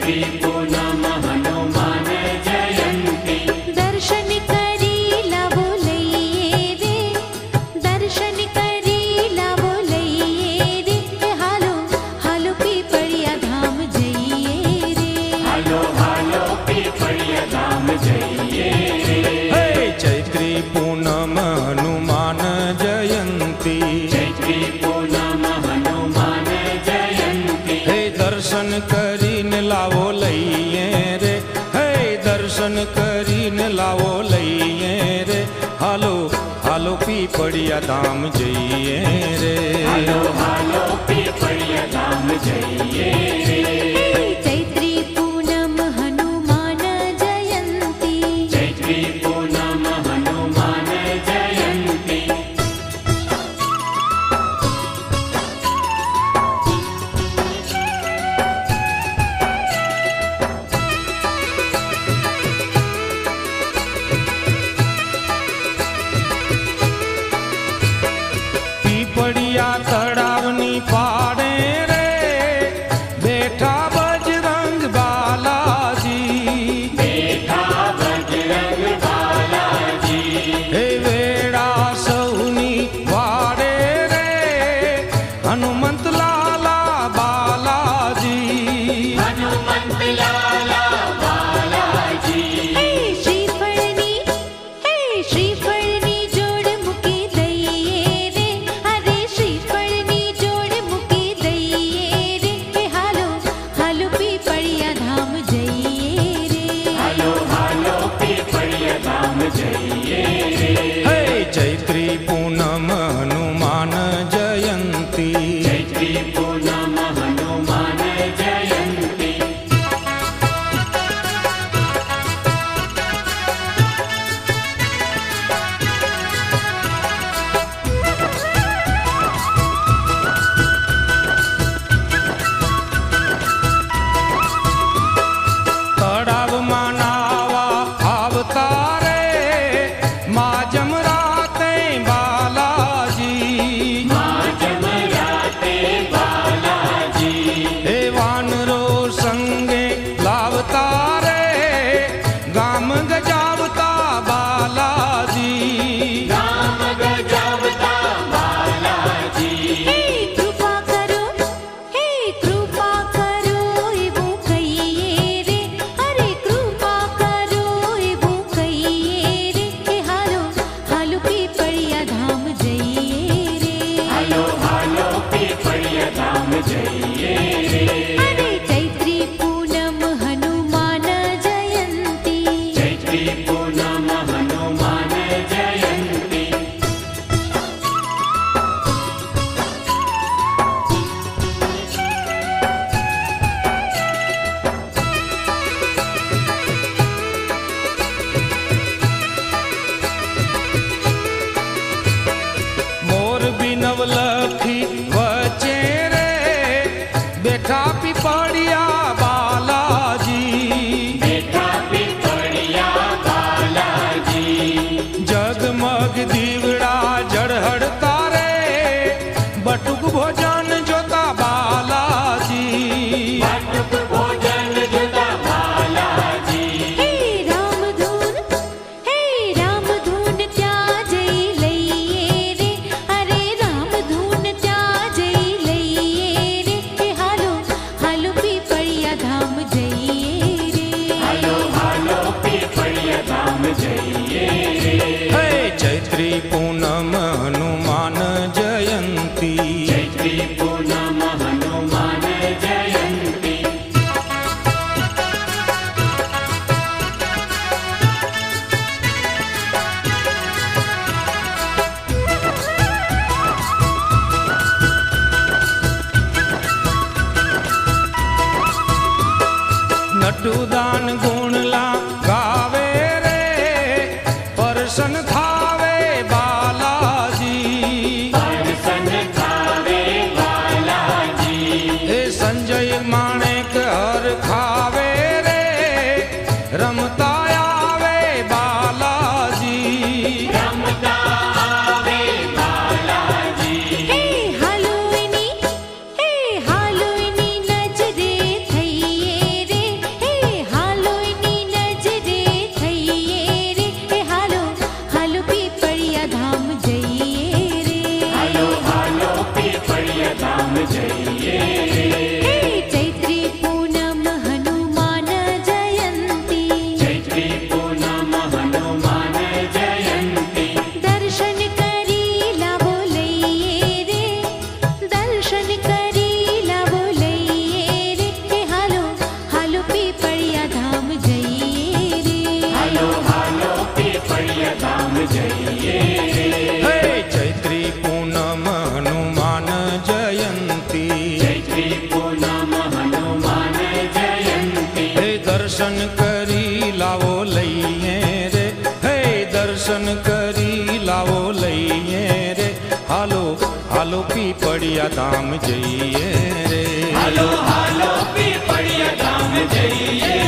चैत्री पूनम हनुमान जयंती। दर्शन करी लावो लइये रे, दर्शन करी लावो लइये रे, हालो हालो पीपळिया धाम जइये रे, हालो हालो पीपळिया धाम जइये रे। हे चैत्री पूनम हनुमान जयंती, चैत्री पूनम हनुमान जयंती। हे दर्शन करीने लावो लइये रे, हे दर्शन करीने लावो लइये रे, हालो हालो पीपळिया धाम जइये रे, हालो हालो पीपळिया धाम जइये रे। चैत्री पूनम हनुमान जयंती, चैत्री पूनम हनुमान जयंती। पीपड़िया तड़ावनी पाड़े रे, बैठा बजरंग बालाजी, बैठा बजरंग बालाजी। हे वेड़ा सौनी वाड़े रे, हनुमंत लाला बालाजी, हनुमंत लाला बालाजी। श्रीफळनी जोड मुकी दइये रे, अरे श्रीफळनी जोड मुकी दइये रे, हालो हालो पीपळिया धाम जइये रे, हालो हालो पीपळिया धाम जइये रे। हे चैत्री पूनम हनुमान जयंती, चैत्री पूनम हनुमान जयंती। तड़ाव मानावा अवतारे, माँ जमराते बालाजी, माँ जमराते बालाजी। हे वानरो संगे लावतारे, गाम गजावता बालाजी, राम गजावता बालाजी। कृपा करो एवं कहिए रे, अरे कृपा करो एवं कहिए रे, हालो हालो पीपळिया धाम जइये रे, हालो हालो पीपळिया धाम जइये रे। अरे चैत्री पूनम हनुमान जयंती, चैत्री पूनम हनुमान जयंती। मोर बिनव लखी वचे रे, बैठा पिपड़िया बालाजी, बैठा पीपळिया बालाजी। जगमग दीवड़ा जड़हड़ तारे, बटुक भोजन जोता बालाजी, बटुक भोजन जुदा बालाजी। हे राम धून त्याजई लइये रे, अरे राम धून त्याजई लइये रे, हालो हालो पीपळिया धाम जइये रे, हालो हालो पीपळिया धाम जइये रे। हे चैत्री पूनम हनुमान जयंती, चैत्री पूनम हनुमान जयंती। नटुदान गुणला गावे रे, परसन थावे बालाजी, दर्शन खावे बालाजी। हे संजय माणेक हर खावे रे, रमता आवे बालाजी, रमता आवे बालाजी। हालोनी नजरे थइये रे, જઈએ રે. હે ચૈત્રી પૂનમ હનુમાન જયંતી, ચૈત્રી પૂનમ હનુમાન જયંતી. હે દર્શન કરી લાવો લઈએ રે, હે દર્શન કરી લાવો લઈએ રે. હાલો હાલો પીપળિયા ધામ જઈએ રે. હાલો હાલો પીપળિયા ધામ જઈએ